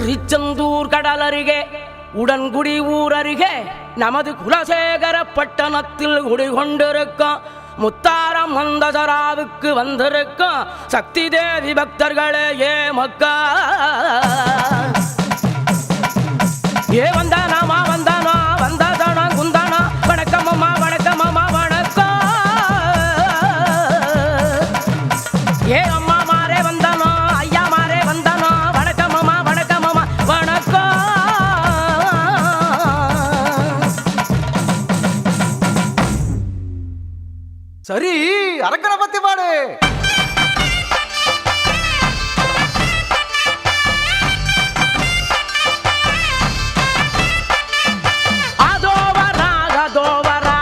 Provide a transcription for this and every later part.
திருச்செந்தூர் கடல் அருகே உடன்குடி ஊர் அருகே நமது குலசேகர பட்டணத்தில் குடிகொண்டிருக்கும் முத்தாரம் மந்தசராவுக்கு வந்திருக்கும் சக்தி தேவி பக்தர்களே ஏ மக்கா ஏ வந்தானாமா வந்தானா வந்தாதானா குந்தானா வணக்கம்மா வணக்கம்மா வணக்கம் ஏ அம்மா மாரே வந்தானோ ஐயா மாரே வந்தானோ வணக்கம்மா வணக்கம்மா வணக்கம் சரி அரக்கனை பத்தி பாடு. அதோவரா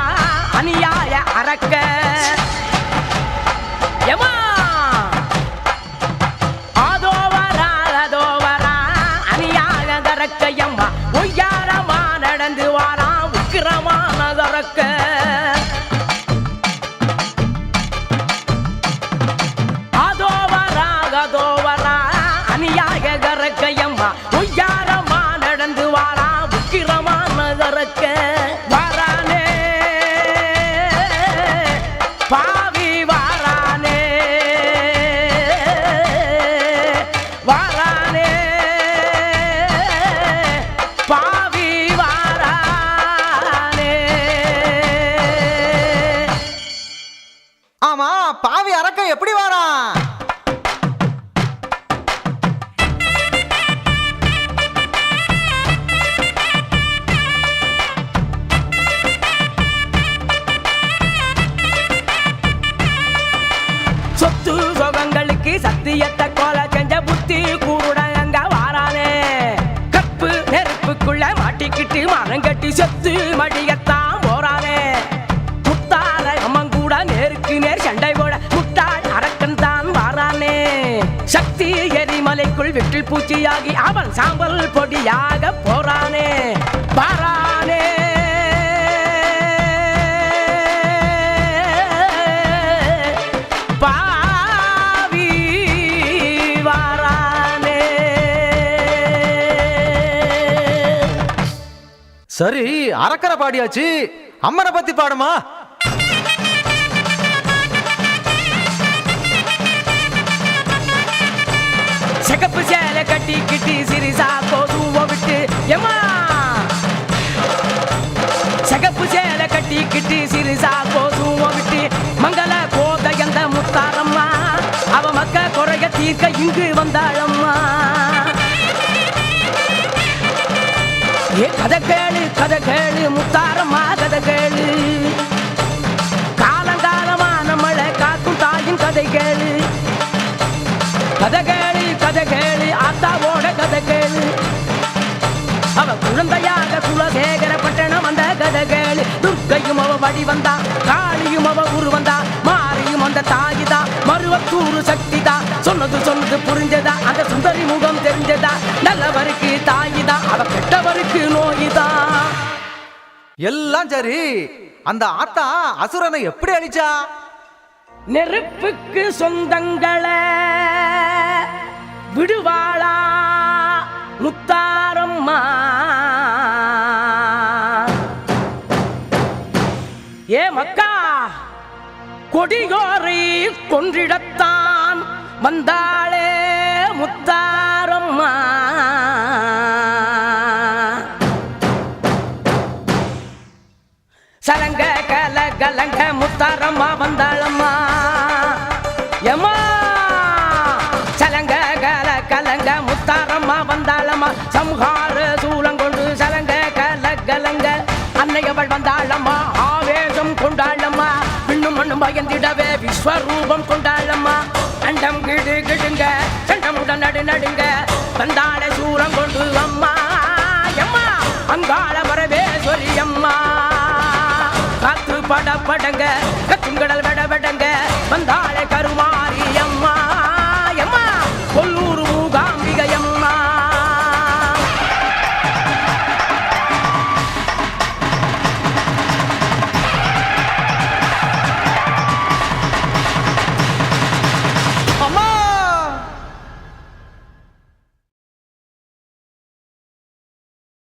அநியாய அரக்க யமா அதோவரா அநியாய அரக்க யம்மா ஒய்யாரமா நடந்து வாரா உக்கிரமான அரக்க கையம்மா ஒய்யாரமா நடந்து வாரா உக்கிரமான கரக்க வாரானே பாவி வாரானே வாரானே பாவி வாரானே. ஆமா பாவி அரக்க எப்படி வாரான்? சொத்து சொகங்களுக்கு சத்தியத்தை கோல செஞ்ச புத்தி கூருட அங்க வாரானே கப்பு நெருப்புக்குள்ள மாட்டிக்கிட்டு மரம் கட்டி செத்து மடியத்தான் போறானே முத்தார அம்மன் கூட நேருக்கு நேர் சண்டை போட முட்டாள் அரக்கன் தான் வாரானே சக்தி எரிமலைக்குள் விட்டில் பூச்சியாகி அவன் சாம்பல் பொடியாக போறானே வாரானே சரி அரக்கரை பாடியாச்சு, அம்மனை பத்தி பாடுமா? செகப்பு சேலை கட்டி கிட்டி சிரிசா கோதுவ விட்டு எம்மா செகப்பு சேலை கட்டி கிட்டி சிரிசா கோதுவ விட்டு மங்கள கோதையந்த முத்தாரம்மா அவ மக்க குறைய தீர்க்க இங்கு வந்தாளம்மா. ஏ கதை கேளு முத்தாரம்மா கதை கேளு காலங்காலமான மழை காக்கும் தாயின் கதை கேளு கதை கேளு ஆத்தாவோட கதை கேளு அவ குழந்தையாக குலசேகர பட்டணம் வந்த கதை கேளு துர்க்கையும் அவ வழி வந்தா காளியும் அவ உரு வந்தா மாரியும் அந்த தாயிதா மருவத்தூரு சக்திதா சொன்னது புரிஞ்சதா அந்த சுந்தரி முகம் தெரிஞ்சதா நல்லவருக்கு தாயிதா அவ கெட்டவருக்கு நோயிதா. எல்லாம் சரி, அந்த ஆத்தா அசுரனை எப்படி அழிச்சா? நெருப்புக்கு சொந்தங்கள விடுவாளா முத்தாரம்மா ஏ மக்கா கொடியோரை கொன்றிடத்தான் வந்தாளே முத்தாரம்மா. சலங்க கலங்க முத்தாரம்மா வந்தாளம்மா எம்மா சலங்க கலங்க முத்தாரம்மா வந்தாளம்மா சம்ஹார சூலங்கொண்டு சலங்க கலங்க அன்னையவள் வந்தாளம்மா ஆவேசம் கொண்டாளம்மா பின்னும் மண்ணும் பயந்திடவே விஸ்வரூபம் கொண்டாளம்மா அண்டம் கிடுங்க சண்டமுடன் நடுங்க வந்தாள சூலம் கொண்டு அம்மா எம்மா அங்காள வரவே சொல்லி அம்மா காத்து படங்க கத்துங்கடல் வடங்க வந்தாளே கருமாறி